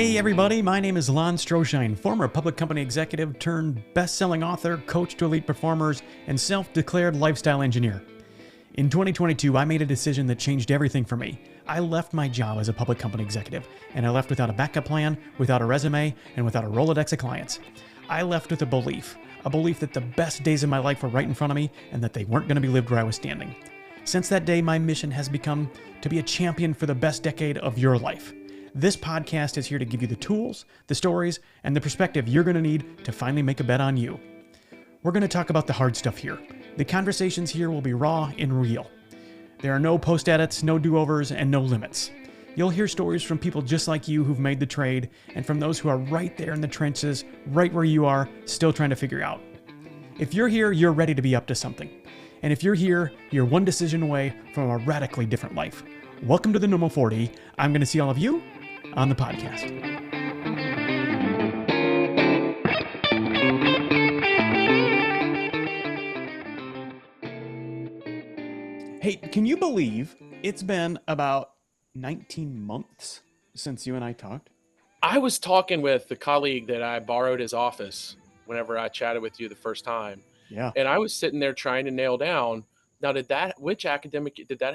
Hey everybody, my name is Lon Stroshine, former public company executive turned best-selling author, coach to elite performers, and self-declared lifestyle engineer. In 2022, I made a decision that changed everything for me. I left my job as a public company executive, and I left without a backup plan, without a resume, and without a Rolodex of clients. I left with a belief that the best days of my life were right in front of me, and that they weren't going to be lived where I was standing. Since that day, my mission has become to be a champion for the best decade of your life. This podcast is here to give you the tools, the stories, and the perspective you're going to need to finally make a bet on you. We're going to talk about the hard stuff here. The conversations here will be raw and real. There are no post-edits, no do-overs, and no limits. You'll hear stories from people just like you who've made the trade, and from those who are right there in the trenches, right where you are, still trying to figure out. If you're here, you're ready to be up to something. And if you're here, you're one decision away from a radically different life. Welcome to the Normal 40. I'm going to see all of you on the podcast. Hey, can you believe it's been about 19 months since you and I talked? I was talking with the colleague that I borrowed his office whenever I chatted with you the first time. Yeah. And I was sitting there trying to nail down, now did that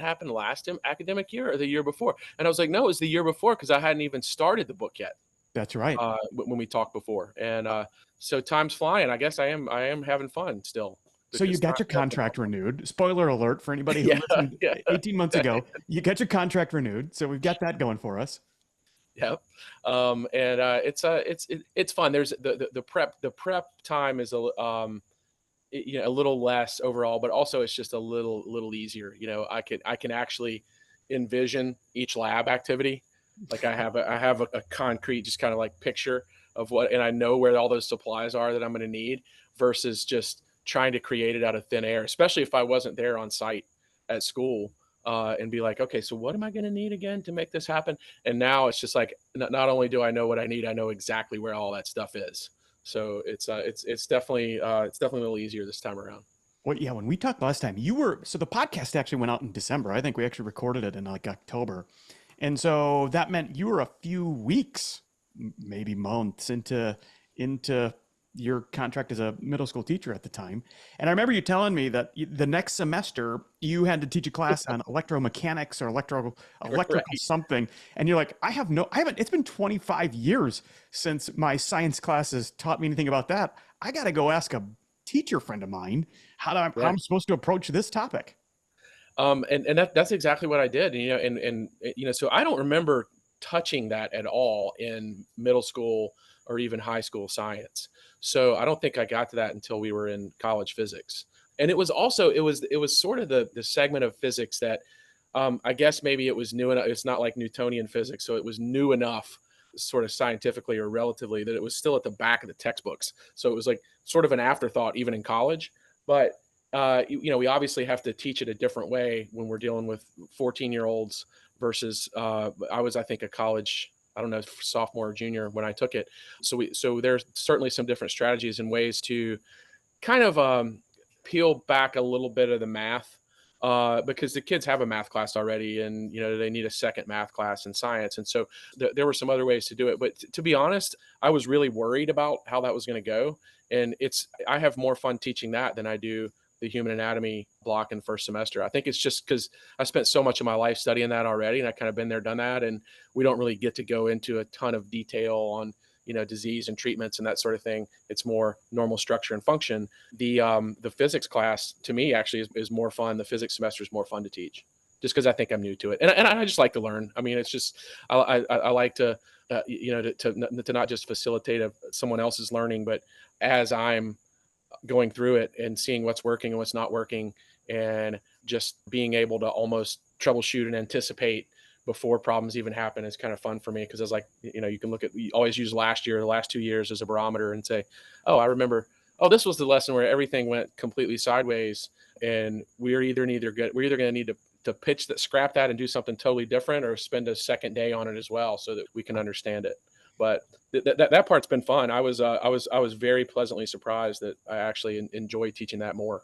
happen last academic year or the year before? And I was like, no, it was the year before because I hadn't even started the book yet. That's right. When we talked before. And so time's flying. I guess I am having fun still. So you got your contract renewed. Spoiler alert for anybody who listened 18 months ago. You got your contract renewed. So we've got that going for us. Yep. And it's fun. There's the prep time is a little less overall, but also it's just a little easier. You know, I can actually envision each lab activity. Like I have a concrete, just kind of like picture of what, and I know where all those supplies are that I'm going to need versus just trying to create it out of thin air, especially if I wasn't there on site at school, and be like, okay, so what am I going to need again to make this happen? And now it's just like, not only do I know what I need, I know exactly where all that stuff is. So it's definitely a little easier this time around. Well, yeah, when we talked last time, so the podcast actually went out in December. I think we actually recorded it in like October. And so that meant you were a few weeks, maybe months into your contract as a middle school teacher at the time. And I remember you telling me that the next semester you had to teach a class on electromechanics or electrical Right. something. And you're like, it's been 25 years since my science classes taught me anything about that. I got to go ask a teacher friend of mine how I'm supposed to approach this topic. And that's exactly what I did. And so I don't remember touching that at all in middle school or even high school science. So I don't think I got to that until we were in college physics. And it was sort of the segment of physics that, I guess maybe it was new enough. It's not like Newtonian physics. So it was new enough sort of scientifically or relatively that it was still at the back of the textbooks. So it was like sort of an afterthought even in college, but we obviously have to teach it a different way when we're dealing with 14-year-olds versus I was, I think, a college, I don't know, sophomore or junior when I took it. So there's certainly some different strategies and ways to kind of peel back a little bit of the math because the kids have a math class already, and they need a second math class in science. And so there were some other ways to do it. But to be honest, I was really worried about how that was going to go. And I have more fun teaching that than I do the human anatomy block in first semester. I think it's just because I spent so much of my life studying that already, and I kind of been there, done that, and we don't really get to go into a ton of detail on disease and treatments and that sort of thing. It's more normal structure and function. The physics class to me actually is more fun. The physics semester is more fun to teach, just because I think I'm new to it, and I just like to learn. I mean, it's just I like to to not just facilitate someone else's learning, but as I'm going through it and seeing what's working and what's not working, and just being able to almost troubleshoot and anticipate before problems even happen is kind of fun for me. Because I was like, you can you always use the last 2 years as a barometer and say, oh, I remember, this was the lesson where everything went completely sideways, and we're either going to need to scrap that and do something totally different, or spend a second day on it as well so that we can understand it. But that part's been fun. I was very pleasantly surprised that I actually enjoy teaching that more.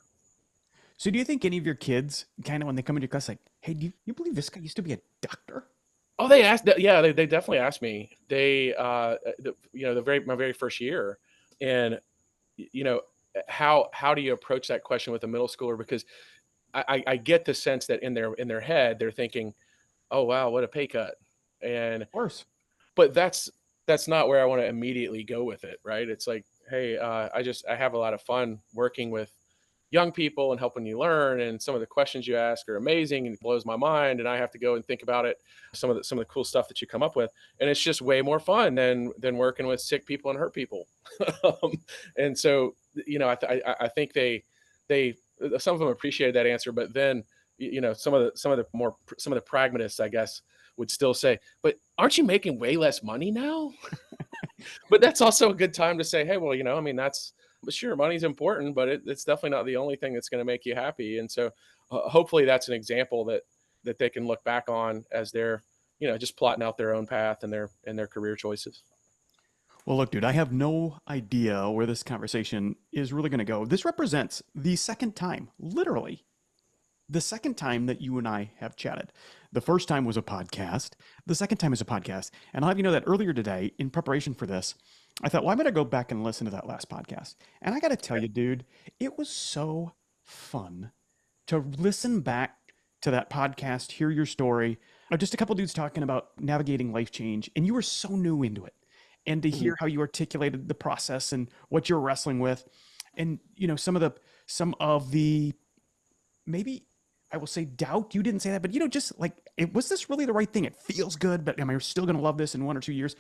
So do you think any of your kids kind of, when they come into your class, like, hey, do you believe this guy used to be a doctor? Oh, they asked, yeah, they definitely asked me. They, my very first year, and you know, how do you approach that question with a middle schooler? Because I get the sense that in their head they're thinking, oh wow, what a pay cut, and Of course. but that's not where I want to immediately go with it, right? It's like, hey, I have a lot of fun working with young people and helping you learn, and some of the questions you ask are amazing and it blows my mind, and I have to go and think about it, some of the cool stuff that you come up with, and it's just way more fun than working with sick people and hurt people. And so, I think they some of them appreciated that answer, but then some of the pragmatists, I guess, would still say, but aren't you making way less money now? But that's also a good time to say, hey, well, I mean, that's, but sure, money's important, but it's definitely not the only thing that's going to make you happy. And so, hopefully, that's an example that they can look back on as they're, just plotting out their own path and their career choices. Well, look, dude, I have no idea where this conversation is really going to go. This represents the second time, literally, the second time that you and I have chatted. The first time was a podcast. The second time is a podcast. And I'll have you know that earlier today, in preparation for this, I thought, well, I'm going to go back and listen to that last podcast. And I got to tell you, dude, it was so fun to listen back to that podcast, hear your story. Just a couple dudes talking about navigating life change. And you were so new into it. And to hear how you articulated the process and what you're wrestling with. And, some of the maybe I will say doubt. You didn't say that, but just like, was this really the right thing? It feels good, but am I still going to love this in 1 or 2 years?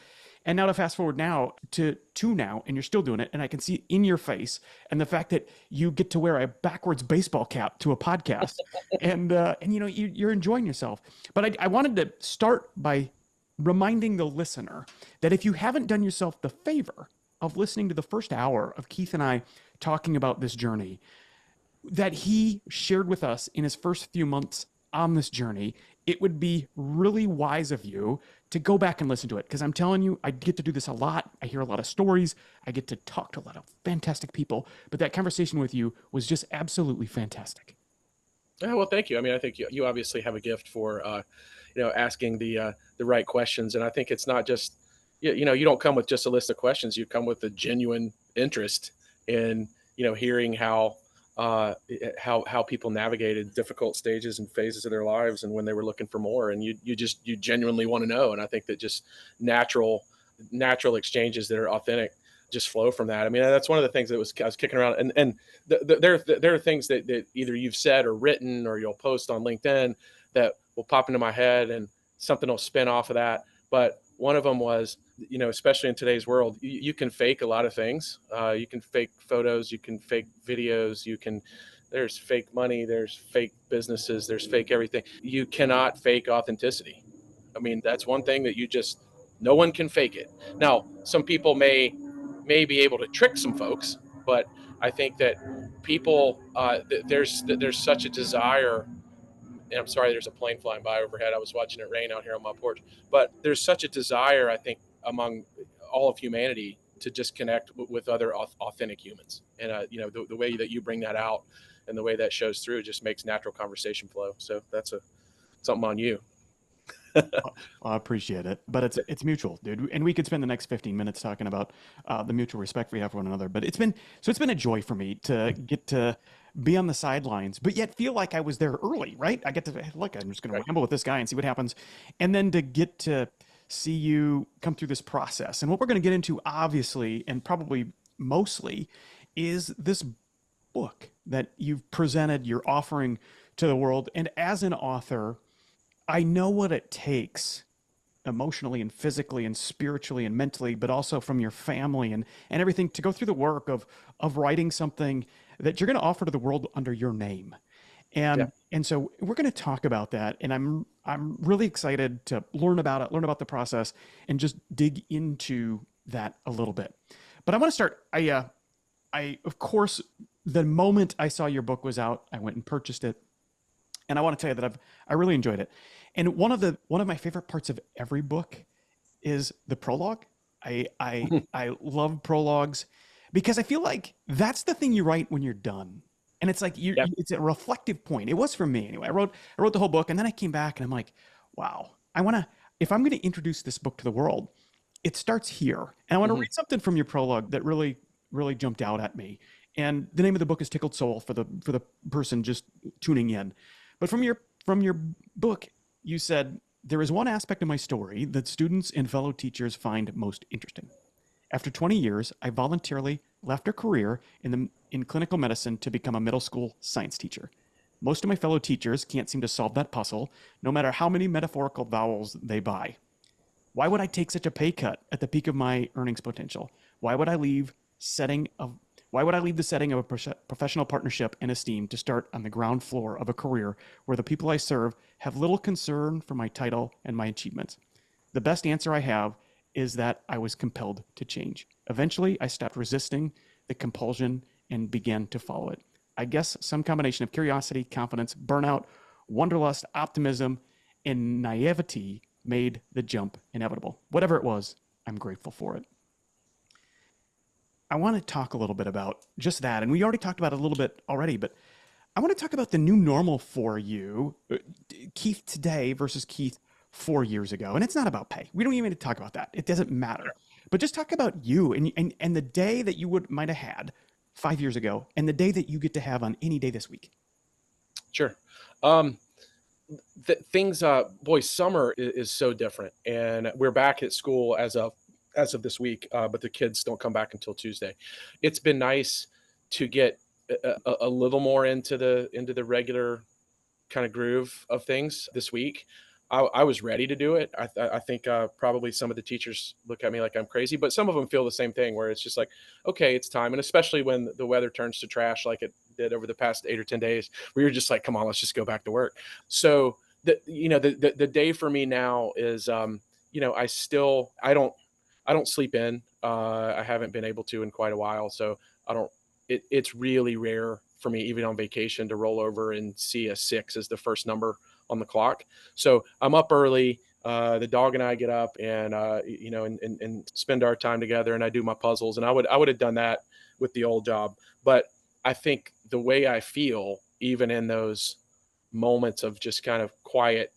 And now to fast forward now to now, and you're still doing it. And I can see in your face, and the fact that you get to wear a backwards baseball cap to a podcast, and you're enjoying yourself. But I wanted to start by reminding the listener that if you haven't done yourself the favor of listening to the first hour of Keith and I talking about this journey that he shared with us in his first few months on this journey, it would be really wise of you to go back and listen to it. Because I'm telling you, I get to do this a lot. I hear a lot of stories. I get to talk to a lot of fantastic people. But that conversation with you was just absolutely fantastic. Yeah, well, thank you. I mean, I think you obviously have a gift for, asking the right questions, and I think it's not just, you don't come with just a list of questions. You come with a genuine interest in, hearing how people navigated difficult stages and phases of their lives, and when they were looking for more, and you genuinely want to know. And I think that just natural exchanges that are authentic just flow from that. I mean, that's one of the things that I was kicking around, and there are things that either you've said or written or you'll post on LinkedIn that will pop into my head, and something will spin off of that. But one of them was, especially in today's world, you can fake a lot of things. You can fake photos, you can fake videos, there's fake money, there's fake businesses, there's fake everything. You cannot fake authenticity. I mean, that's one thing that no one can fake it. Now, some people may be able to trick some folks, but I think that people, there's such a desire. And I'm sorry, there's a plane flying by overhead. I was watching it rain out here on my porch, but there's such a desire, I think, among all of humanity to just connect with other authentic humans. And, the way that you bring that out and the way that shows through just makes natural conversation flow. So that's something on you. I appreciate it, but it's mutual, dude. And we could spend the next 15 minutes talking about the mutual respect we have for one another. But it's been a joy for me to get to be on the sidelines, but yet feel like I was there early, right? I get to look. I'm just going to ramble with this guy and see what happens, and then to get to see you come through this process. And what we're going to get into, obviously, and probably mostly, is this book that you've presented, you're offering to the world. And as an author, I know what it takes emotionally and physically and spiritually and mentally, but also from your family and everything to go through the work of writing something that you're going to offer to the world under your name. And so we're going to talk about that. And I'm really excited to learn about it, learn about the process, and just dig into that a little bit. But I want to start. I of course, the moment I saw your book was out, I went and purchased it. And I want to tell you that I really enjoyed it. And one of my favorite parts of every book is the prologue. I love prologues because I feel like that's the thing you write when you're done. And it's like it's a reflective point. It was for me anyway. I wrote the whole book, and then I came back and I'm like, wow, if I'm going to introduce this book to the world, it starts here. And I want to Hmm. read something from your prologue that really jumped out at me. And the name of the book is Tickled Soul for the person just tuning in. But from your book, you said there is one aspect of my story that students and fellow teachers find most interesting. After 20 years, I voluntarily left a career in clinical medicine to become a middle school science teacher. Most of my fellow teachers can't seem to solve that puzzle, no matter how many metaphorical vowels they buy. Why would I take such a pay cut at the peak of my earnings potential? Why would I leave setting of why would I leave the setting of a professional partnership and esteem to start on the ground floor of a career where the people I serve have little concern for my title and my achievements? The best answer I have is that I was compelled to change. Eventually, I stopped resisting the compulsion and began to follow it. I guess some combination of curiosity, confidence, burnout, wanderlust, optimism, and naivety made the jump inevitable. Whatever it was, I'm grateful for it. I want to talk a little bit about just that. And we already talked about it a little bit already, but I want to talk about the new normal for you, Keith today versus Keith 4 years ago. And it's not about pay. We don't even need to talk about that. It doesn't matter. But just talk about you and the day that you might have had 5 years ago and the day that you get to have on any day this week. Sure. Um, Things, boy, summer is so different, and we're back at school as of this week, but the kids don't come back until Tuesday. It's been nice to get a little more into the regular kind of groove of things this week. I was ready to do it. I think probably some of the teachers look at me like I'm crazy, but some of them feel the same thing where it's just like, okay, it's time. And especially when the weather turns to trash like it did over the past 8 or 10 days, where you're just like, come on, let's just go back to work. So the day for me now is I don't sleep in. I haven't been able to in quite a while, so I don't. It's really rare for me, even on vacation, to roll over and see a six as the first number on the clock. So I'm up early. The dog and I get up and and spend our time together. And I do my puzzles. And I would have done that with the old job, but I think the way I feel, even in those moments of just kind of quiet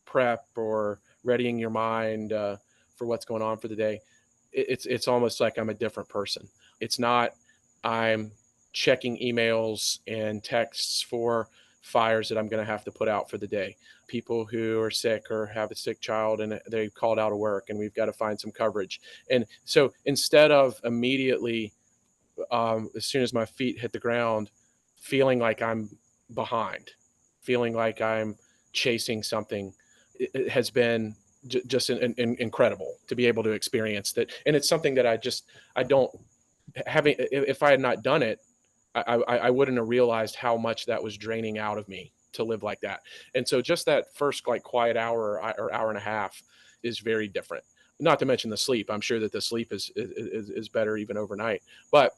prep or readying your mind for what's going on for the day, it's almost like I'm a different person. It's not I'm checking emails and texts for fires that I'm going to have to put out for the day. People who are sick or have a sick child and they called out of work and we've got to find some coverage. And so instead of immediately, as soon as my feet hit the ground, feeling like I'm behind, feeling like I'm chasing something, it has been just incredible to be able to experience that. And it's something that I don't having, if I had not done it, I wouldn't have realized how much that was draining out of me to live like that. And so just that first like quiet hour or hour and a half is very different. Not to mention the sleep. I'm sure that the sleep is better even overnight. But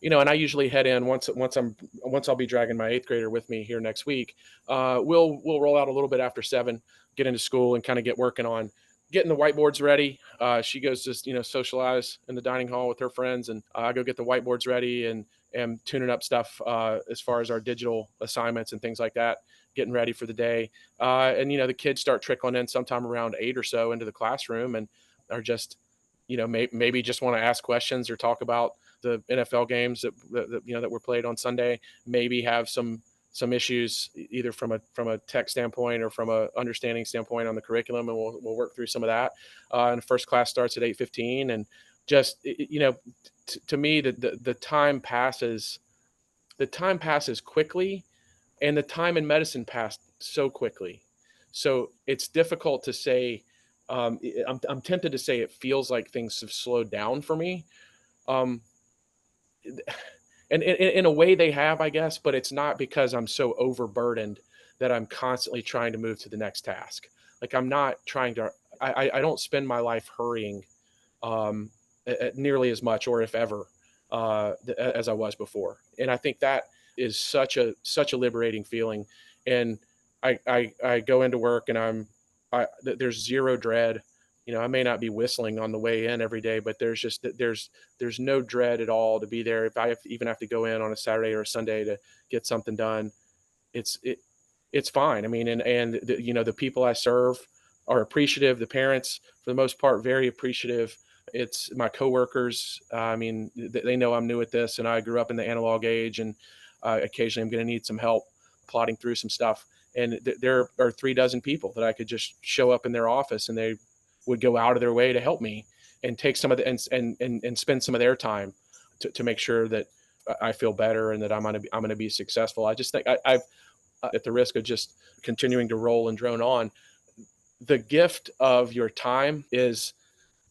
and I usually head in once I'll be dragging my eighth grader with me here next week. We'll roll out a little bit after 7, get into school and kind of get working on getting the whiteboards ready. She goes to socialize in the dining hall with her friends, and I go get the whiteboards ready and am tuning up stuff as far as our digital assignments and things like that, getting ready for the day. And the kids start trickling in sometime around 8 or so into the classroom and are just maybe just want to ask questions or talk about the NFL games that were played on Sunday. Maybe have some issues either from a tech standpoint or from a understanding standpoint on the curriculum, and we'll work through some of that. And the first class starts at 8:15, and just to me the time passes quickly, and the time in medicine passed so quickly. So it's difficult to say. I'm tempted to say it feels like things have slowed down for me. Um, and in a way they have, I guess, but it's not because I'm so overburdened that I'm constantly trying to move to the next task. Like I'm not trying to. I don't spend my life hurrying nearly as much, or if ever, as I was before. And I think that is such a liberating feeling. And I go into work and there's zero dread. I may not be whistling on the way in every day, but there's no dread at all to be there. If even have to go in on a Saturday or a Sunday to get something done, it's it's fine. I mean, and the people I serve, are appreciative. The parents, for the most part, very appreciative. It's my coworkers. I mean, they know I'm new at this, and I grew up in the analog age, and occasionally I'm going to need some help plotting through some stuff. And there are 3 dozen people that I could just show up in their office, and they would go out of their way to help me and take some of the and spend some of their time to make sure that I feel better and that I'm gonna be successful. I just think I've at the risk of just continuing to roll and drone on, the gift of your time is,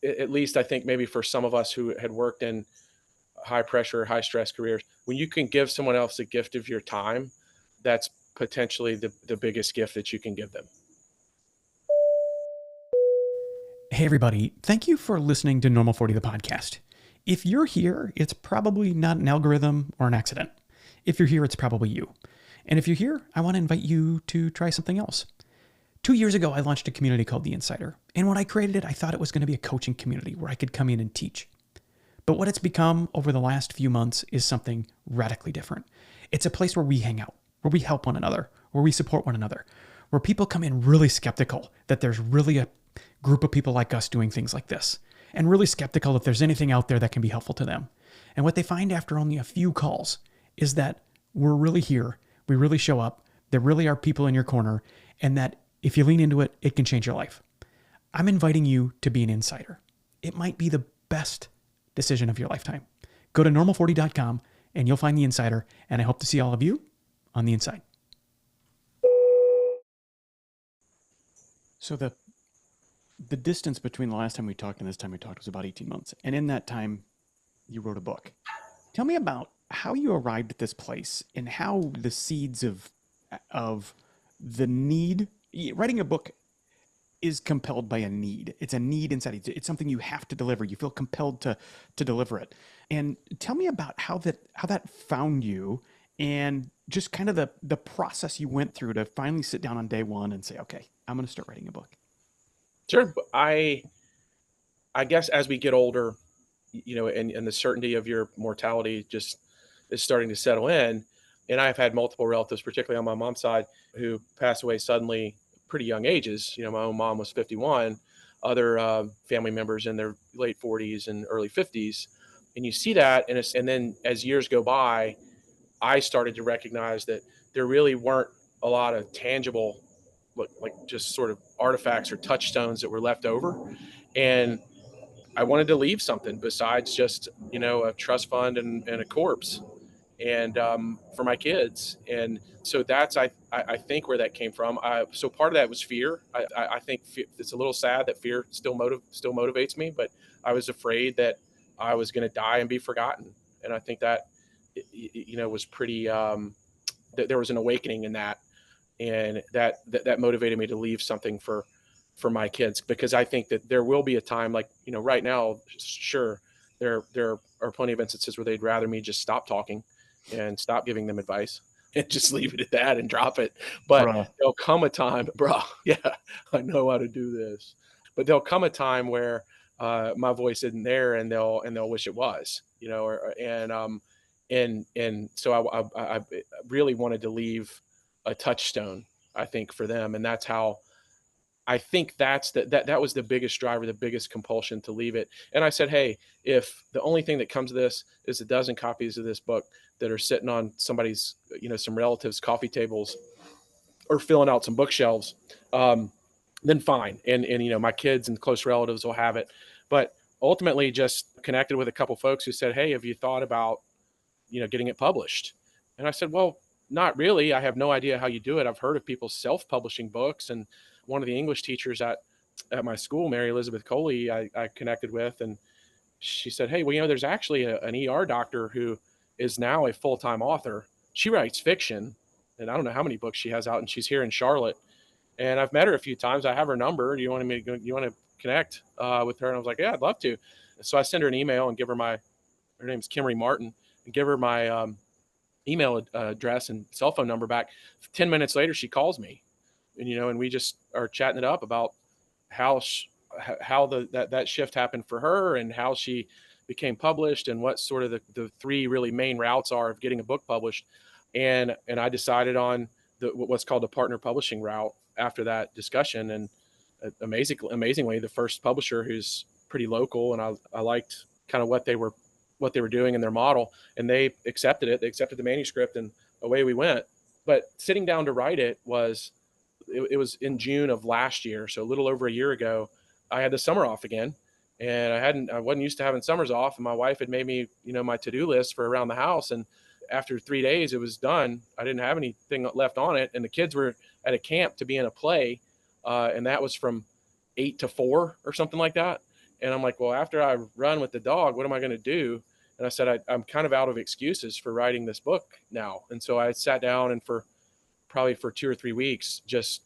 at least I think maybe for some of us who had worked in high pressure, high stress careers, when you can give someone else the gift of your time, that's potentially the biggest gift that you can give them. Hey, everybody. Thank you for listening to Normal 40, the podcast. If you're here, it's probably not an algorithm or an accident. If you're here, it's probably you. And if you're here, I want to invite you to try something else. 2 years ago, I launched a community called The Insider. And when I created it, I thought it was going to be a coaching community where I could come in and teach. But what it's become over the last few months is something radically different. It's a place where we hang out, where we help one another, where we support one another, where people come in really skeptical that there's really a group of people like us doing things like this, and really skeptical if there's anything out there that can be helpful to them. And what they find after only a few calls is that we're really here, we really show up, there really are people in your corner, and that if you lean into it, it can change your life. I'm inviting you to be an insider. It might be the best decision of your lifetime. Go to normal40.com and you'll find the insider, and I hope to see all of you on the inside. So the distance between the last time we talked and this time we talked was about 18 months. And in that time, you wrote a book. Tell me about how you arrived at this place and how the seeds of the need. Writing a book is compelled by a need. It's a need inside. It's something you have to deliver. You feel compelled to deliver it. And tell me about how that found you, and just kind of the process you went through to finally sit down on day one and say, okay, I'm going to start writing a book. Sure. I guess as we get older, and the certainty of your mortality just is starting to settle in. And I've had multiple relatives, particularly on my mom's side, who passed away suddenly, pretty young ages. My own mom was 51, other family members in their late 40s and early 50s. And you see that, and then as years go by, I started to recognize that there really weren't a lot of tangible, like just sort of artifacts or touchstones that were left over. And I wanted to leave something besides just, a trust fund and a corpse, and for my kids. And so that's, I think, where that came from. So part of that was fear. I think it's a little sad that fear still motivates me, but I was afraid that I was going to die and be forgotten. And I think that, was pretty, that there was an awakening in that. And that motivated me to leave something for my kids, because I think that there will be a time, like, right now, sure, there are plenty of instances where they'd rather me just stop talking and stop giving them advice and just leave it at that and drop it. But there'll come a time, bro. Yeah, I know how to do this. But there'll come a time where my voice isn't there, and they'll wish it was, and so I really wanted to leave a touchstone, I think, for them. And that's how I think that was the biggest driver, the biggest compulsion to leave it. And I said, hey, if the only thing that comes of this is a dozen copies of this book that are sitting on somebody's, some relatives' coffee tables or filling out some bookshelves, then fine. And my kids and close relatives will have it. But ultimately, just connected with a couple folks who said, hey, have you thought about, getting it published? And I said, well, not really. I have no idea how you do it. I've heard of people self-publishing books. And one of the English teachers at my school, Mary Elizabeth Coley, I connected with, and she said, hey, well, there's actually an ER doctor who is now a full-time author. She writes fiction, and I don't know how many books she has out, and she's here in Charlotte. And I've met her a few times. I have her number. Do you want to connect with her? And I was like, yeah, I'd love to. So I send her an email and give her her name's Kimmery Martin, and give her my email address and cell phone number back. 10 minutes later, she calls me, and we just are chatting it up about how that shift happened for her, and how she became published, and what sort of the three really main routes are of getting a book published. And I decided on what's called the partner publishing route after that discussion. And amazingly, the first publisher who's pretty local, and I liked kind of what they were doing in their model, and they accepted it. They accepted the manuscript, and away we went. But sitting down to write it was in June of last year, so a little over a year ago. I had the summer off again, and I wasn't used to having summers off, and my wife had made me, my to-do list for around the house, and after 3 days it was done. I didn't have anything left on it, and the kids were at a camp to be in a play, and that was from 8 to 4 or something like that. And I'm like, well, after I run with the dog, what am I going to do? And I said, I'm kind of out of excuses for writing this book now. And so I sat down, and probably for 2 or 3 weeks, just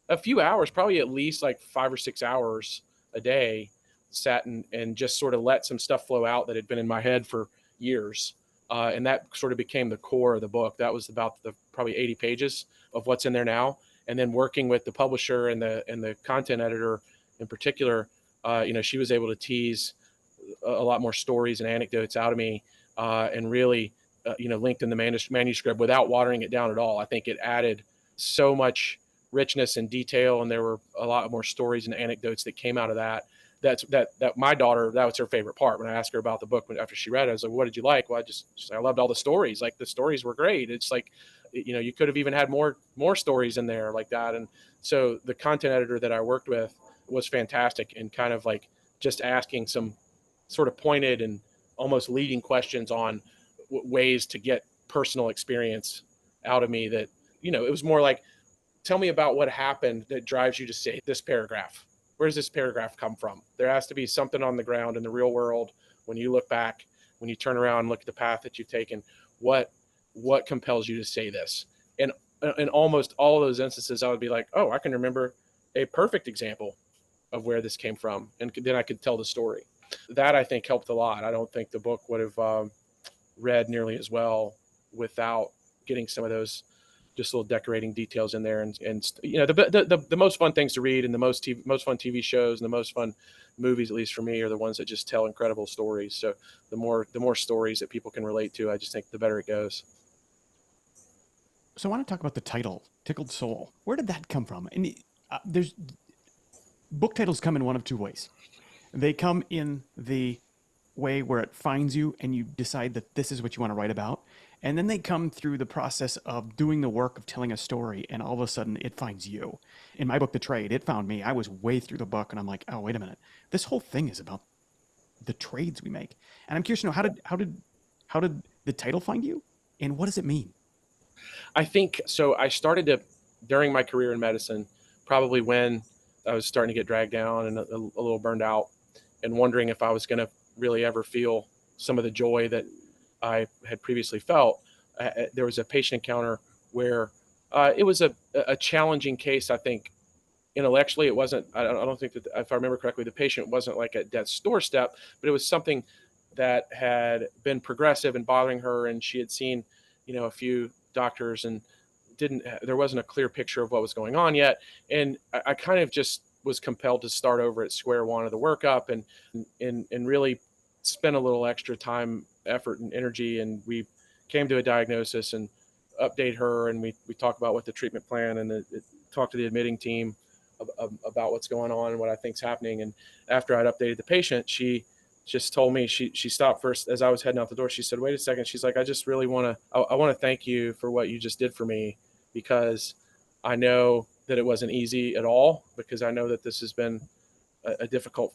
a few hours, probably at least like 5 or 6 hours a day, sat and just sort of let some stuff flow out that had been in my head for years. And that sort of became the core of the book. That was about the probably 80 pages of what's in there now. And then working with the publisher and the content editor in particular, she was able to tease a lot more stories and anecdotes out of me, and really, linked in the manuscript without watering it down at all. I think it added so much richness and detail, and there were a lot more stories and anecdotes that came out of that. That my daughter, that was her favorite part. When I asked her about the book after she read it, I was like, "What did you like?" Well, I loved all the stories. Like, the stories were great. It's like, you could have even had more stories in there like that. And so the content editor that I worked with was fantastic, and kind of like just asking some sort of pointed and almost leading questions on ways to get personal experience out of me. That, it was more like, tell me about what happened that drives you to say this paragraph. Where does this paragraph come from? There has to be something on the ground in the real world. When you look back, when you turn around and look at the path that you've taken, what compels you to say this? And in almost all of those instances, I would be like, oh, I can remember a perfect example of where this came from. And then I could tell the story. That, I think, helped a lot. I don't think the book would have read nearly as well without getting some of those just little decorating details in there. And the most fun things to read, and the most fun TV shows and the most fun movies, at least for me, are the ones that just tell incredible stories. So the more stories that people can relate to, I just think the better it goes. So I want to talk about the title, Tickled Soul. Where did that come from? And there's book titles come in one of two ways. They come in the way where it finds you and you decide that this is what you want to write about. And then they come through the process of doing the work of telling a story, and all of a sudden it finds you. In my book, The Trade, it found me. I was way through the book, and I'm like, oh, wait a minute. This whole thing is about the trades we make. And I'm curious to know, how did the title find you, and what does it mean? I think so. I started to, during my career in medicine, probably when I was starting to get dragged down and a little burned out, and wondering if I was going to really ever feel some of the joy that I had previously felt. There was a patient encounter where it was a challenging case. I think intellectually it wasn't. I don't think that, if I remember correctly, the patient wasn't like at death's doorstep, but it was something that had been progressive and bothering her, and she had seen, a few doctors, and there wasn't a clear picture of what was going on yet. And I kind of just was compelled to start over at square one of the workup, and really spend a little extra time, effort, and energy. And we came to a diagnosis and update her, and we talk about what the treatment plan, and talk to the admitting team about what's going on and what I think's happening. And after I'd updated the patient, she just told me, she stopped first as I was heading out the door. She said, wait a second. She's like, I just really want to thank you for what you just did for me, because I know that it wasn't easy at all, because I know that this has been a difficult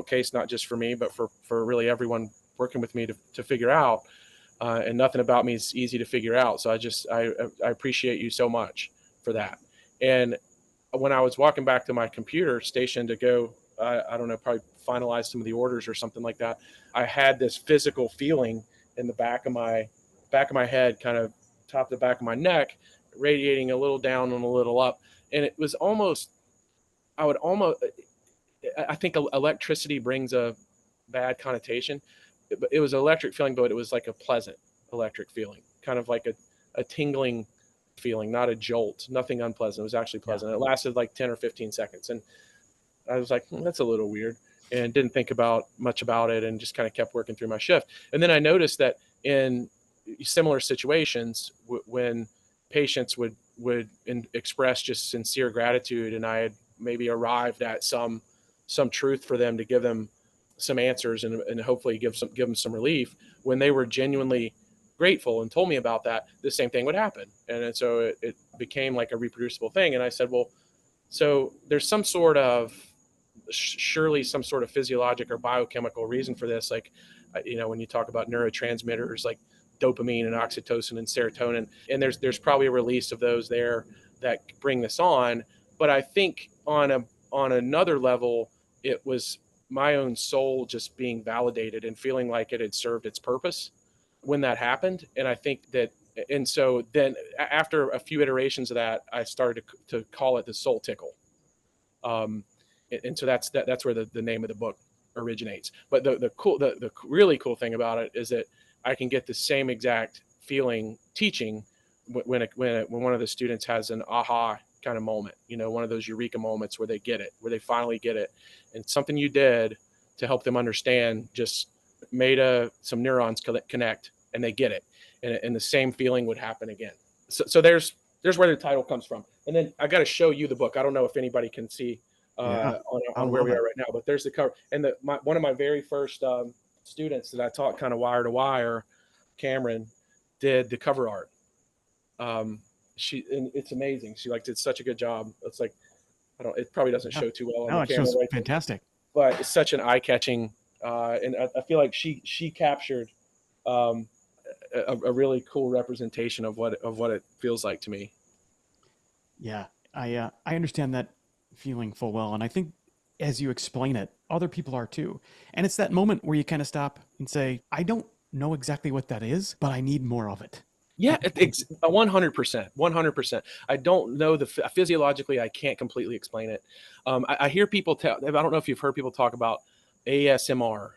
case, not just for me, but for really everyone working with me to figure out. And nothing about me is easy to figure out. So I appreciate you so much for that. And when I was walking back to my computer station to go, I don't know, probably finalize some of the orders or something like that, I had this physical feeling in the back of my head, kind of top to the back of my neck, radiating a little down and a little up. And it was almost, I think electricity brings a bad connotation. It was an electric feeling, but it was like a pleasant electric feeling, kind of like a tingling feeling, not a jolt, nothing unpleasant. It was actually pleasant. Yeah. It lasted like 10 or 15 seconds. And I was like, that's a little weird, and didn't think much about it, and just kind of kept working through my shift. And then I noticed that in similar situations, when patients would express just sincere gratitude, and I had maybe arrived at some truth for them to give them some answers and hopefully give them some relief. When they were genuinely grateful and told me about that, the same thing would happen. And so it became like a reproducible thing. And I said, well, so there's some sort of, surely some sort of physiologic or biochemical reason for this. Like, when you talk about neurotransmitters like dopamine and oxytocin and serotonin, and there's probably a release of those there that bring this on. But I think on another level, it was my own soul just being validated and feeling like it had served its purpose when that happened. And I think that, and so then after a few iterations of that, I started to call it the soul tickle. And so that's where the name of the book originates. But the really cool thing about it is that I can get the same exact feeling teaching when one of the students has an aha kind of moment, one of those eureka moments where they get it, where they finally get it, and something you did to help them understand just made some neurons connect, and they get it, and the same feeling would happen again. So there's where the title comes from. And then I got to show you the book. I don't know if anybody can see on where we are right now, but there's the cover. And one of my very first students that I taught kind of wire to wire, Cameron, did the cover art. And it's amazing. She did such a good job. It's like, it probably doesn't show too well on the camera. It shows fantastic. But it's such an eye-catching, and I feel like she captured a really cool representation of what it feels like to me. Yeah, I understand that feeling full well, and I think as you explain it, other people are too. And it's that moment where you kind of stop and say, I don't know exactly what that is, but I need more of it. Yeah, it's 100%. I don't know physiologically, I can't completely explain it. I hear people I don't know if you've heard people talk about ASMR,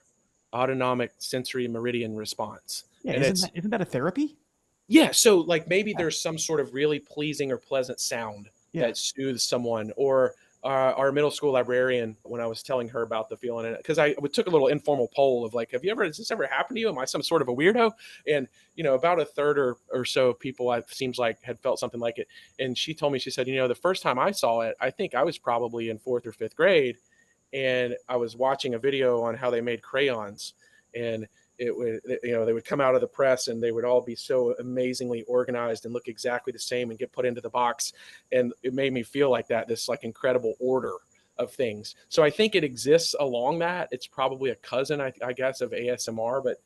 autonomic sensory meridian response. Yeah, and isn't that a therapy? Yeah, so like maybe there's some sort of really pleasing or pleasant sound that soothes someone. Or our middle school librarian, when I was telling her about the feeling, because I took a little informal poll of like, has this ever happened to you? Am I some sort of a weirdo? And about a third or so of people, it seems like, had felt something like it. And she told me, she said, the first time I saw it, I think I was probably in 4th or 5th grade, and I was watching a video on how they made crayons, and it would, they would come out of the press and they would all be so amazingly organized and look exactly the same and get put into the box. And it made me feel like this like incredible order of things. So I think it exists along that. It's probably a cousin, I guess, of ASMR, but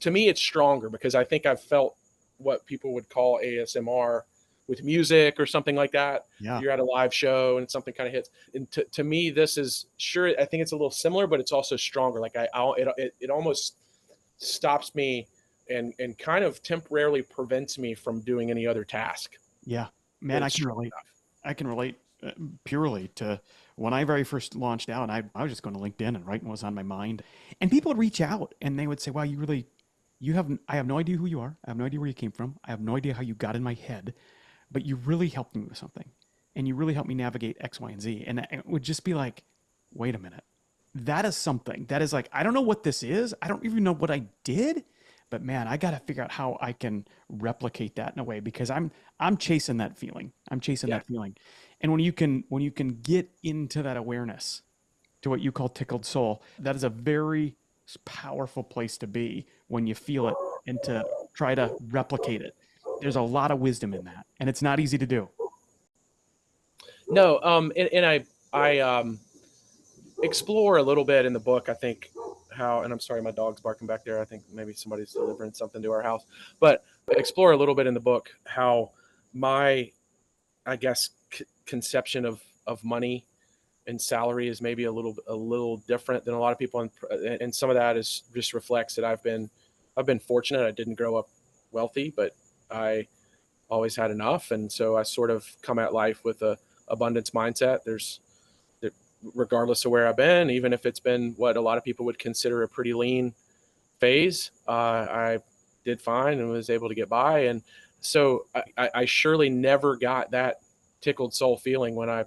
to me, it's stronger because I think I've felt what people would call ASMR with music or something like that. Yeah. You're at a live show and something kind of hits. And to me, this is I think it's a little similar, but it's also stronger. Like it almost stops me and kind of temporarily prevents me from doing any other task. Yeah, man, I can relate purely to when I very first launched out. I was just going to LinkedIn and writing was on my mind, and people would reach out and they would say, wow, I have no idea who you are. I have no idea where you came from. I have no idea how you got in my head, but you really helped me with something, and you really helped me navigate X, Y, and Z. And it would just be like, wait a minute. That is something that is like, I don't know what this is. I don't even know what I did, but man, I got to figure out how I can replicate that in a way, because I'm chasing that feeling. That feeling. And when you can get into that awareness to what you call tickled soul, that is a very powerful place to be when you feel it and to try to replicate it. There's a lot of wisdom in that, and it's not easy to do. No. And I explore a little bit in the book, I think, and I'm sorry, my dog's barking back there. I think maybe somebody's delivering something to our house, but explore a little bit in the book how my, I guess, conception of money and salary is maybe a little different than a lot of people. And some of that is just reflects that I've been fortunate. I didn't grow up wealthy, but I always had enough. And so I sort of come at life with a abundance mindset. Regardless of where I've been, even if it's been what a lot of people would consider a pretty lean phase, I did fine and was able to get by. And so I surely never got that tickled soul feeling when I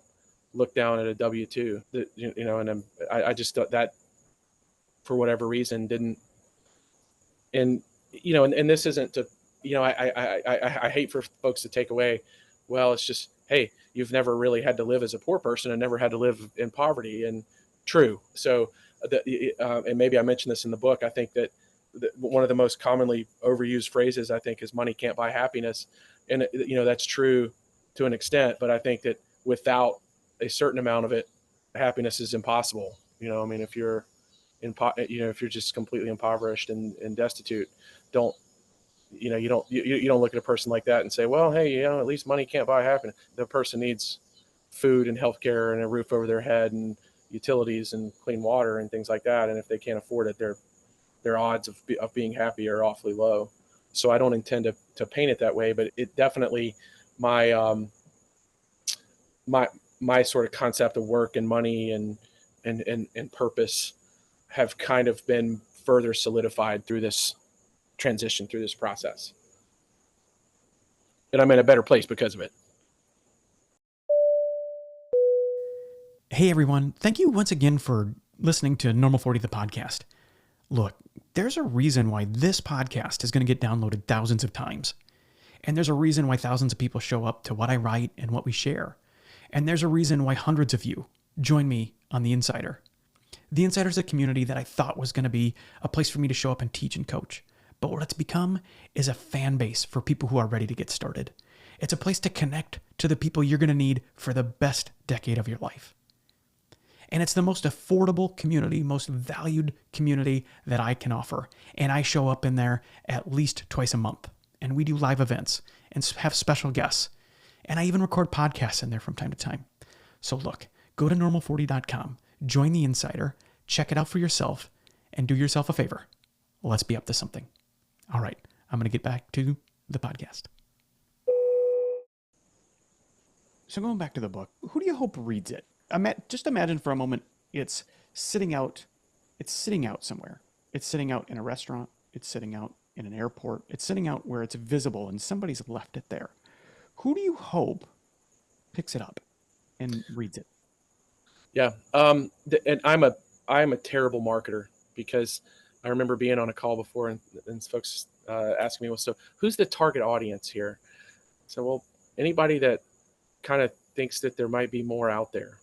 looked down at a W-2, and I just thought that for whatever reason didn't. And this isn't to, I hate for folks to take away, well, it's just hey, you've never really had to live as a poor person and never had to live in poverty. And true. So, and maybe I mentioned this in the book. I think that one of the most commonly overused phrases, I think, is money can't buy happiness. And, that's true to an extent, but I think that without a certain amount of it, happiness is impossible. I mean, if you're just completely impoverished and destitute, don't, you don't look at a person like that and say, well, hey, at least money can't buy happiness. The person needs food and healthcare and a roof over their head and utilities and clean water and things like that. And if they can't afford it, their odds of being happy are awfully low. So I don't intend to paint it that way, but it definitely, my my my sort of concept of work and money and purpose have kind of been further solidified through this transition, through this process. And I'm in a better place because of it. Hey everyone, thank you once again for listening to Normal 40 the podcast. Look, there's a reason why this podcast is going to get downloaded thousands of times. And there's a reason why thousands of people show up to what I write and what we share. And there's a reason why hundreds of you join me on The Insider. The Insider is a community that I thought was going to be a place for me to show up and teach and coach. But what it's become is a fan base for people who are ready to get started. It's a place to connect to the people you're going to need for the best decade of your life. And it's the most affordable community, most valued community that I can offer. And I show up in there at least twice a month. And we do live events and have special guests. And I even record podcasts in there from time to time. So look, go to normal40.com, join the Insider, check it out for yourself, and do yourself a favor. Let's be up to something. All right, I'm going to get back to the podcast. So going back to the book, who do you hope reads it? Just imagine for a moment it's sitting out somewhere. It's sitting out in a restaurant. It's sitting out in an airport. It's sitting out where it's visible and somebody's left it there. Who do you hope picks it up and reads it? Yeah. And I'm a terrible marketer, because I remember being on a call before and folks asking me, well, so who's the target audience here? So, well, anybody that kind of thinks that there might be more out there,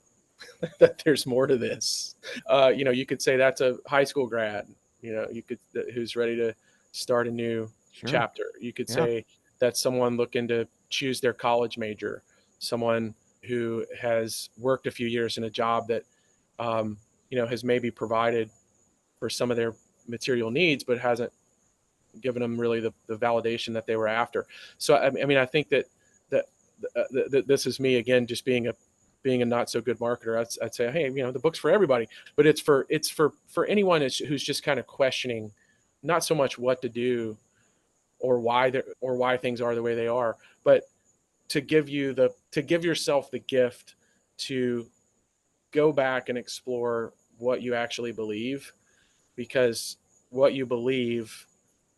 that there's more to this. You could say that's a high school grad, who's ready to start a new chapter. You could say that's someone looking to choose their college major, someone who has worked a few years in a job that, has maybe provided for some of their material needs, but hasn't given them really the validation that they were after. So, I mean, I think that this is me again, just being a not so good marketer. I'd say, hey, the book's for everybody, but it's for anyone who's just kind of questioning, not so much what to do or why things are the way they are, but to give yourself the gift to go back and explore what you actually believe, because what you believe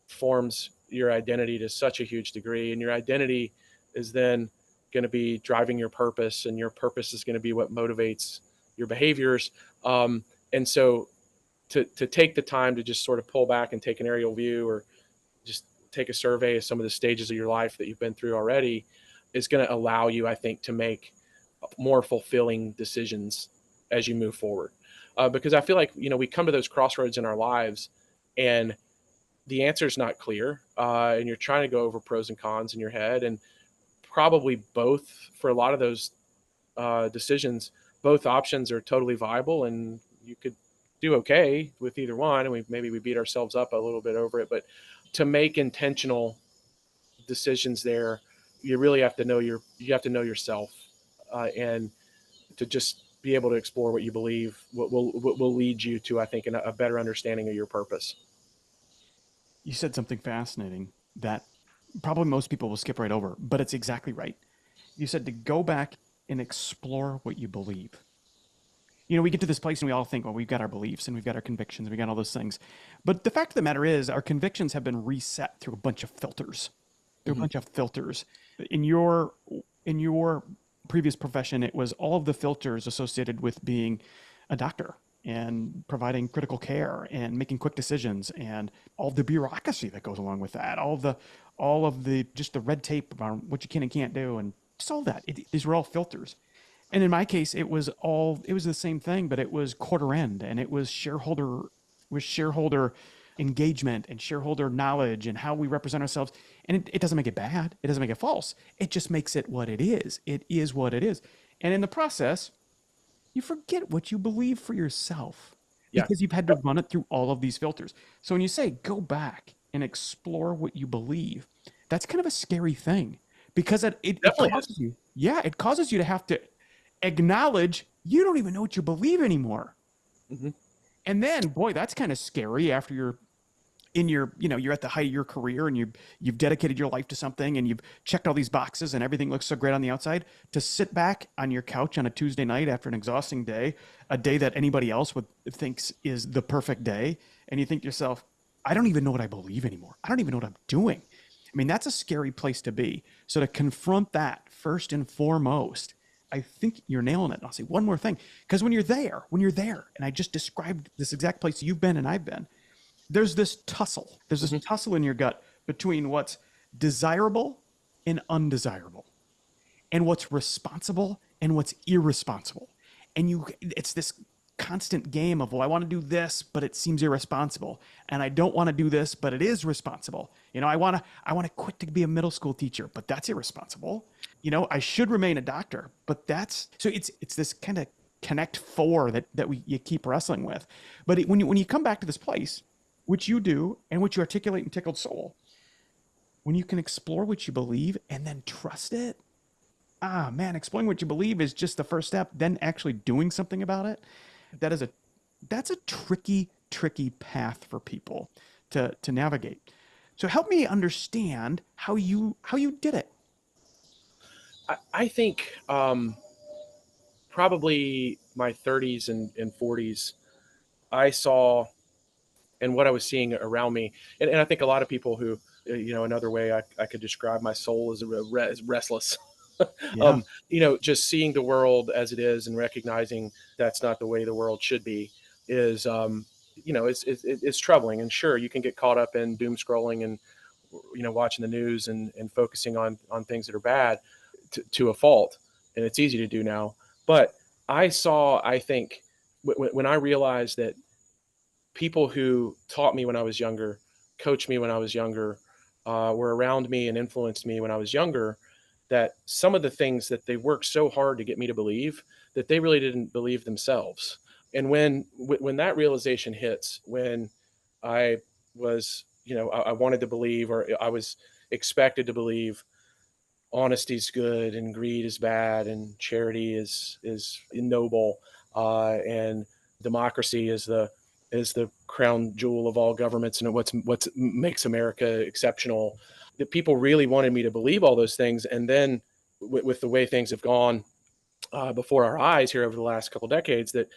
forms your identity to such a huge degree, and your identity is then going to be driving your purpose, and your purpose is going to be what motivates your behaviors. And so to take the time to just sort of pull back and take an aerial view, or just take a survey of some of the stages of your life that you've been through already, is going to allow you, I think, to make more fulfilling decisions as you move forward. Because I feel like, we come to those crossroads in our lives and the answer is not clear. And you're trying to go over pros and cons in your head, and probably both, for a lot of those decisions, both options are totally viable, and you could do okay with either one. And maybe we beat ourselves up a little bit over it, but to make intentional decisions there, you really have to know yourself, and to just be able to explore what you believe will lead you to, I think, a better understanding of your purpose. You said something fascinating that probably most people will skip right over, but it's exactly right. You said to go back and explore what you believe. We get to this place and we all think, well, we've got our beliefs and we've got our convictions and we got all those things. But the fact of the matter is, our convictions have been reset through a bunch of filters. A bunch of filters. In your previous profession, it was all of the filters associated with being a doctor and providing critical care and making quick decisions, and all the bureaucracy that goes along with that, all of the just the red tape about what you can and can't do. And solve that. These were all filters. And in my case, it was the same thing, but it was quarter end, and it was shareholder engagement and shareholder knowledge and how we represent ourselves. And it doesn't make it bad. It doesn't make it false. It just makes it what it is. It is what it is. And in the process, you forget what you believe for yourself Yeah. because you've had to run it through all of these filters. So when you say go back and explore what you believe, that's kind of a scary thing because it Definitely is. causes you, yeah, it causes you to have to acknowledge you don't even know what you believe anymore. Hmm. And then, boy, that's kind of scary after you're in your, you're at the height of your career and you've dedicated your life to something and you've checked all these boxes and everything looks so great on the outside, to sit back on your couch on a Tuesday night after an exhausting day, a day that anybody else would thinks is the perfect day, and you think to yourself, I don't even know what I believe anymore. I don't even know what I'm doing. I mean, that's a scary place to be. So to confront that first and foremost, I think you're nailing it. And I'll say one more thing, because when you're there, and I just described this exact place you've been and I've been, there's this tussle. There's this tussle in your gut between what's desirable and undesirable, and what's responsible and what's irresponsible. And it's this constant game of, well, I want to do this, but it seems irresponsible, and I don't want to do this, but it is responsible. I want to quit to be a middle school teacher, but that's irresponsible. I should remain a doctor, but that's so it's this kind of connect four that you keep wrestling with. But when you come back to this place, which you do and which you articulate in Tickled Soul, when you can explore what you believe and then trust it, man, exploring what you believe is just the first step. Then actually doing something about it, that's a tricky path for people to navigate. So help me understand how you did it. I think probably my 30s and 40s, I saw, and what I was seeing around me, and I think a lot of people who, another way I could describe my soul as as restless. Yeah. Just seeing the world as it is and recognizing that's not the way the world should be is, it's troubling. And sure, you can get caught up in doom scrolling and, watching the news and focusing on things that are bad to a fault. And it's easy to do now. But I think when I realized that people who taught me when I was younger, coached me when I was younger, were around me and influenced me when I was younger, that some of the things that they worked so hard to get me to believe, that they really didn't believe themselves. And when that realization hits, when I was, I wanted to believe, or I was expected to believe honesty's good and greed is bad and charity is noble, and democracy is the crown jewel of all governments and what's makes America exceptional. That people really wanted me to believe all those things, and then with the way things have gone before our eyes here over the last couple decades, that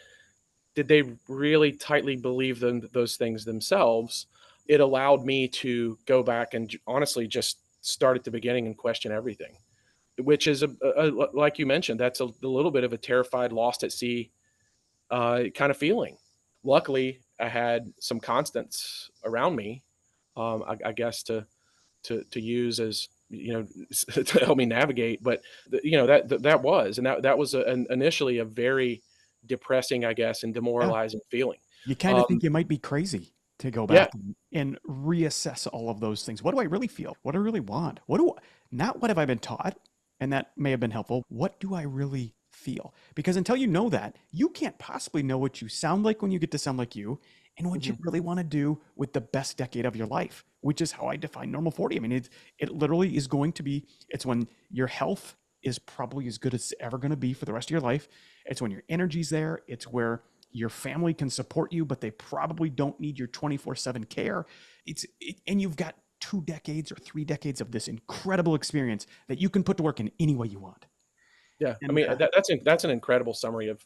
did they really tightly believe those things themselves? It allowed me to go back and honestly just start at the beginning and question everything, which is like you mentioned, that's a little bit of a terrified, lost at sea kind of feeling. Luckily, I had some constants around me, I guess to use as to help me navigate. But that was, and that was initially a very depressing, I guess, and Yeah. demoralizing feeling. You kind of Um, think you might be crazy to go yeah, back and reassess all of those things. What do I really feel? What do I really want? Not what have I been taught? And that may have been helpful. What do I really feel? Because until you know that, you can't possibly know what you sound like when you get to sound like you, and what you mhm. really want to do with the best decade of your life, which is how I define normal 40. I mean, it literally is going to be, it's when your health is probably as good as it's ever going to be for the rest of your life. It's when your energy's there. It's where your family can support you, but they probably don't need your 24/7 care. And you've got 2 decades or 3 decades of this incredible experience that you can put to work in any way you want. Yeah. I And mean, that's an incredible summary of.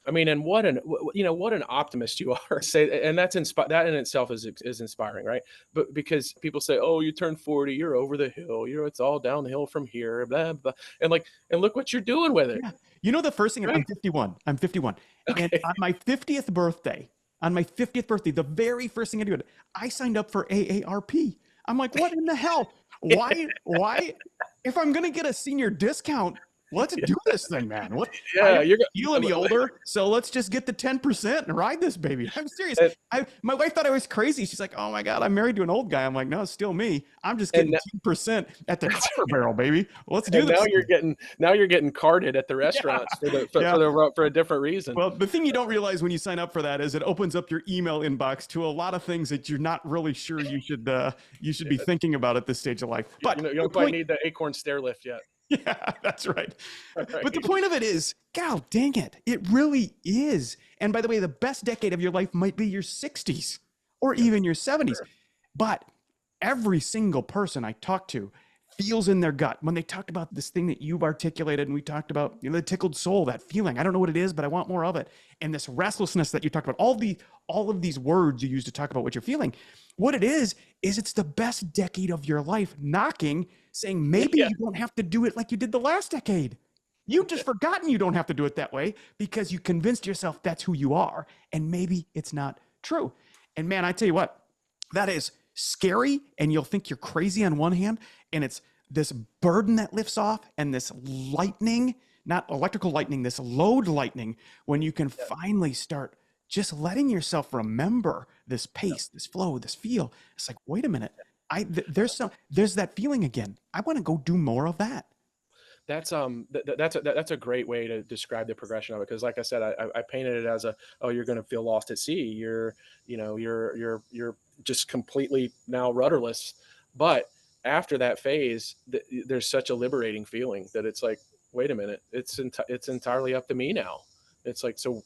I mean, and what an optimist you are. Say, and that in itself is inspiring, right? But because people say, "Oh, you turn 40, you're over the hill. It's all downhill from here." Blah blah. And look what you're doing with it, yeah, the first thing, I'm right? 51. I'm 51. And Okay. on my 50th birthday, the very first thing I did, I signed up for AARP. I'm like, what in the hell? Why? if I'm going to get a senior discount, let's do this thing, man. What I Yeah, don't you're feel any older, so let's just get the 10% and ride this baby. I'm serious. and, My wife thought I was crazy. She's like, "Oh my God, I'm married to an old guy." I'm like, "No, it's still me. I'm just getting and 10% at the Cracker Barrel, baby. Let's do and this thing." now you're getting carded at the Yeah, restaurants yeah. for a different reason. Well, the thing you don't realize when you sign up for that is it opens up your email inbox to a lot of things that you're not really sure you should be thinking about at this stage of life. But You the don't quite point, need the acorn stair lift yet. yeah, that's right. But the Right. point of it is, God dang it, it really is. And by the way, the best decade of your life might be your 60s or Yeah. even your 70s. Sure. But every single person I talk to feels in their gut when they talk about this thing that you've articulated, and we talked about, the tickled soul, that feeling. I don't know what it is, but I want more of it. And this restlessness that you talked about, all of these words you use to talk about what you're feeling. What it is it's the best decade of your life knocking, saying maybe Yeah. you don't have to do it like you did the last decade. You've just forgotten you don't have to do it that way because you convinced yourself that's who you are. And maybe it's not true. And man, I tell you what, that is scary. And you'll think you're crazy on one hand. And it's this burden that lifts off and this lightning, not electrical lightning, this load lightning, when you can finally start just letting yourself remember this pace, this flow, this feel. It's like, wait a minute. There's that feeling again. I want to go do more of that. That's a great way to describe the progression of it, because like I said, I painted it as oh, you're going to feel lost at sea, you're just completely now rudderless. But after that phase, there's such a liberating feeling that it's like, wait a minute, it's entirely up to me now. It's like, so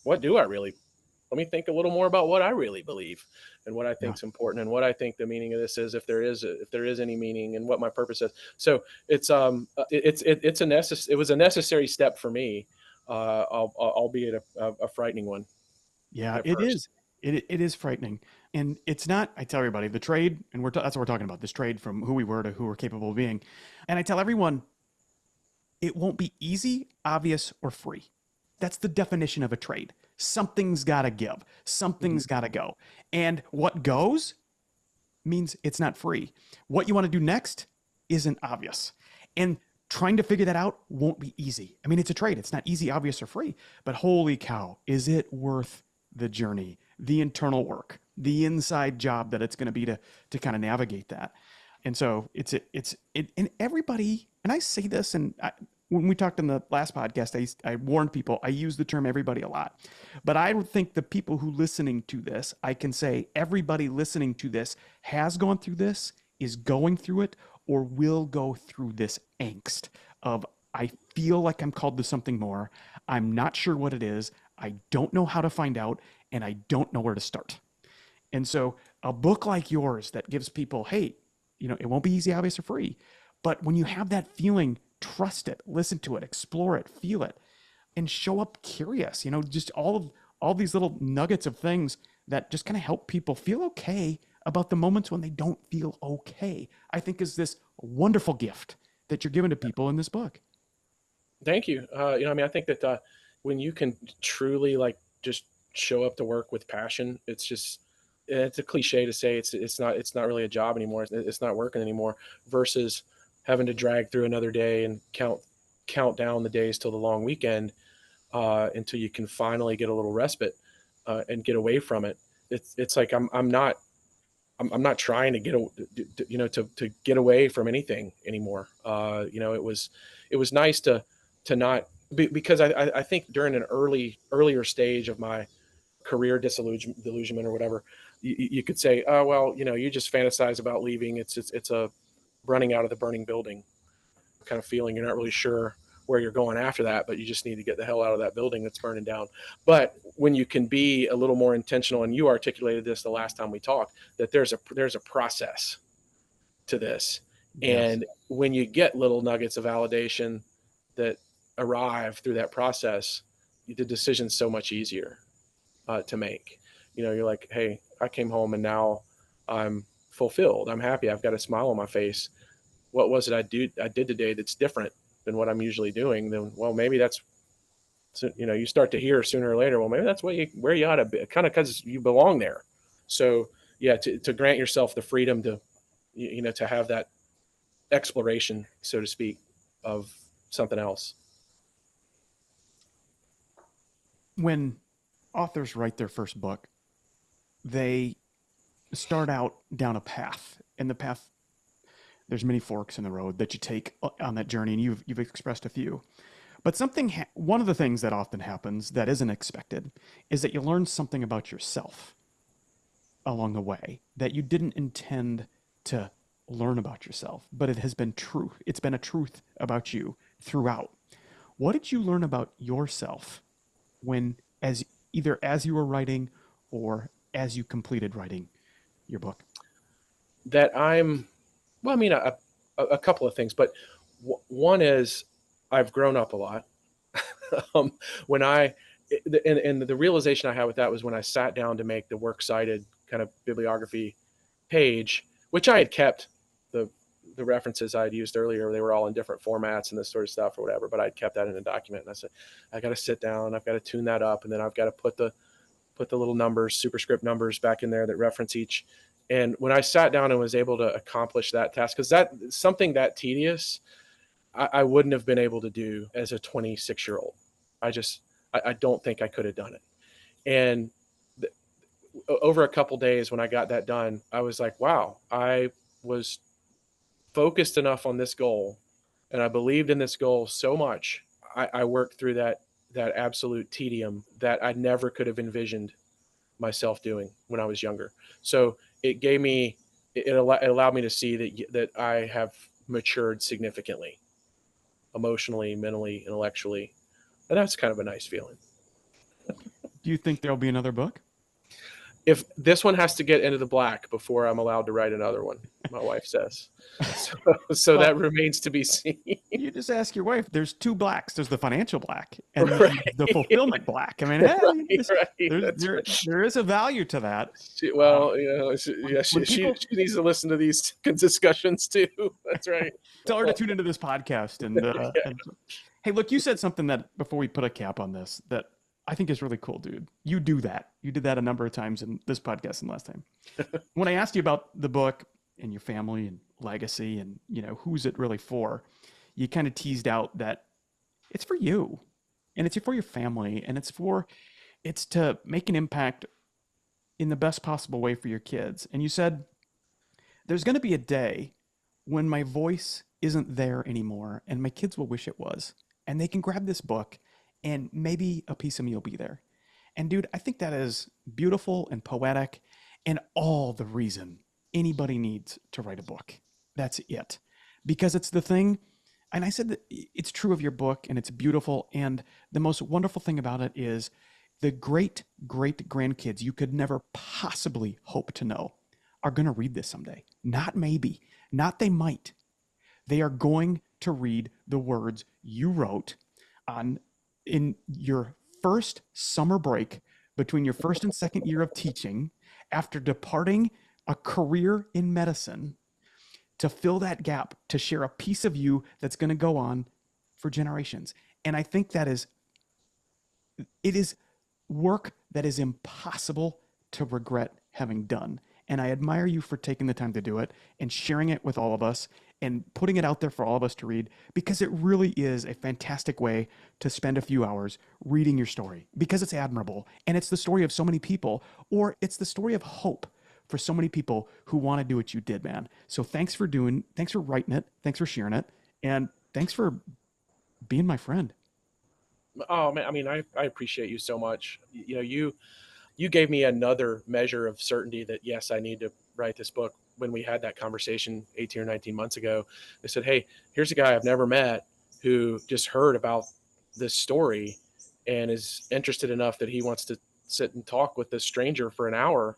what do I really, let me think a little more about what I really believe and what I Yeah. think is important and what I think the meaning of this is, if there is any meaning, and what my purpose is. So it was a necessary step for me, albeit a frightening one Yeah, at it first. is. It is frightening. And it's not, I tell everybody, the trade, and that's what we're talking about, this trade from who we were to who we're capable of being. And I tell everyone, it won't be easy, obvious, or free. That's the definition of a trade. Something's got to give, Mhm. something's got to go. And what goes means it's not free. What you want to do next isn't obvious. And trying to figure that out won't be easy. I mean, it's a trade. It's not easy, obvious, or free. But holy cow, is it worth the journey, the internal work, the inside job that it's going to be to kind of navigate that? And so and everybody, and I say this, and when we talked in the last podcast, I warned people, I use the term everybody a lot. But I don't think the people who listening to this, I can say everybody listening to this has gone through this, is going through it, or will go through this angst of, I feel like I'm called to something more. I'm not sure what it is. I don't know how to find out, and I don't know where to start. And so a book like yours that gives people, hey, it won't be easy, obvious, or free. But when you have that feeling, trust it, listen to it, explore it, feel it, and show up curious. Just all these little nuggets of things that just kind of help people feel okay about the moments when they don't feel okay, I think is this wonderful gift that you're giving to people in this book. Thank you. I mean, I think that when you can truly like just show up to work with passion, it's a cliche to say it's not really a job anymore. It's not working anymore, versus having to drag through another day and count down the days till the long weekend, until you can finally get a little respite, and get away from it. It's like I'm not trying to to get away from anything anymore. It was nice to not because I think during an earlier stage of my career disillusionment or whatever, you could say, oh well, you just fantasize about leaving. It's a running out of the burning building kind of feeling. You're not really sure where you're going after that, but you just need to get the hell out of that building that's burning down. But when you can be a little more intentional, and you articulated this the last time we talked, that there's a process to this. Yes. And when you get little nuggets of validation that arrive through that process, the decision's so much easier to make. You're like, hey, I came home and now I'm fulfilled. I'm happy. I've got a smile on my face. What was it I did today that's different than what I'm usually doing? Then, well, maybe that's, so, you start to hear sooner or later, well, maybe that's where you ought to be, kind of because you belong there. So yeah, to grant yourself the freedom to, to have that exploration, so to speak, of something else. When authors write their first book, they start out down a path, and the path, there's many forks in the road that you take on that journey, and you've expressed a few. But one of the things that often happens that isn't expected is that you learn something about yourself along the way that you didn't intend to learn about yourself, but it has been true. It's been a truth about you throughout. What did you learn about yourself when, as you were writing or as you completed writing your book? That well, I mean, a couple of things, but one is I've grown up a lot. um, when and the realization I had with that was when I sat down to make the works cited kind of bibliography page, which I had kept the references I had used earlier. They were all in different formats and this sort of stuff or whatever, but I'd kept that in a document. And I said, I got to sit down, I've got to tune that up, and then I've got to put the little numbers, superscript numbers back in there that reference each. And when I sat down and was able to accomplish that task, because that something that tedious, I wouldn't have been able to do as a 26-year-old. I don't think I could have done it. And over a couple days when I got that done, I was like, wow, I was focused enough on this goal, and I believed in this goal so much. I worked through that absolute tedium that I never could have envisioned myself doing when I was younger. So it gave me, it allowed me to see that I have matured significantly, emotionally, mentally, intellectually. And that's kind of a nice feeling. Do you think there'll be another book? If this one has to get into the black before I'm allowed to write another one, my wife says. So well, that remains to be seen. You just ask your wife. There's two blacks. There's the financial black and the fulfillment black. I mean, hey, there is a value to that. She needs to listen to these discussions too. That's right. Tell her to tune into this podcast. And hey, look, you said something that before we put a cap on this that I think is really cool, dude. You do that. You did that a number of times in this podcast and last time. When I asked you about the book and your family and legacy and, who's it really for, you kind of teased out that it's for you and it's for your family and it's to make an impact in the best possible way for your kids. And you said, there's going to be a day when my voice isn't there anymore and my kids will wish it was, and they can grab this book and maybe a piece of me will be there. And dude, I think that is beautiful and poetic and all the reason anybody needs to write a book. That's it. Because it's the thing, and I said that it's true of your book and it's beautiful. And the most wonderful thing about it is the great, great grandkids you could never possibly hope to know are going to read this someday. Not maybe, not they might. They are going to read the words you wrote in your first summer break between your first and second year of teaching after departing a career in medicine to fill that gap, to share a piece of you that's going to go on for generations. And I think it is work that is impossible to regret having done. And I admire you for taking the time to do it and sharing it with all of us and putting it out there for all of us to read, because it really is a fantastic way to spend a few hours reading your story, because it's admirable. And it's the story of so many people, or it's the story of hope for so many people who want to do what you did, man. So thanks for writing it. Thanks for sharing it. And thanks for being my friend. Oh man. I mean, I appreciate you so much. You gave me another measure of certainty that yes, I need to write this book. When we had that conversation 18 or 19 months ago, I said, hey, here's a guy I've never met who just heard about this story and is interested enough that he wants to sit and talk with this stranger for an hour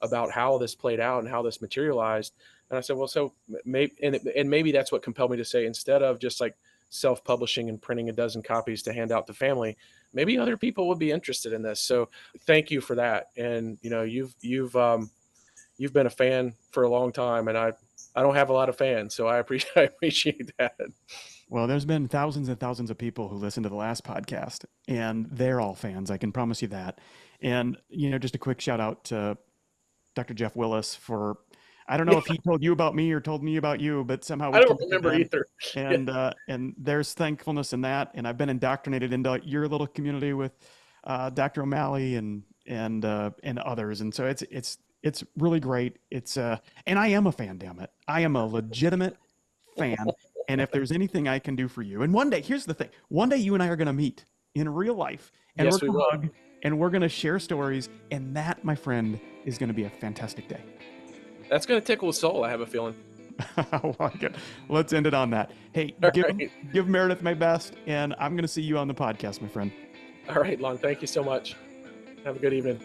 about how this played out and how this materialized. And I said, well, so maybe that's what compelled me to say, instead of just like self-publishing and printing a dozen copies to hand out to family, maybe other people would be interested in this. So thank you for that. And you've been a fan for a long time, and I don't have a lot of fans, so I appreciate that. Well, there's been thousands and thousands of people who listened to the last podcast, and they're all fans. I can promise you that. And, just a quick shout out to Dr. Jeff Willis for I don't know if he told you about me or told me about you, but somehow I we don't connected remember then. either. Yeah. And there's thankfulness in that. And I've been indoctrinated into your little community with Dr. O'Malley and others. And so it's really great. And I am a fan, damn it. I am a legitimate fan. And if there's anything I can do for you, and one day, here's the thing: one day you and I are going to meet in real life, and we're Yes, we going to will. hug, and we're going to share stories, and that, my friend, is going to be a fantastic day. That's going to tickle his soul, I have a feeling. I like it. Let's end it on that. Hey, All right. give Meredith my best, and I'm going to see you on the podcast, my friend. All right, Lon. Thank you so much. Have a good evening.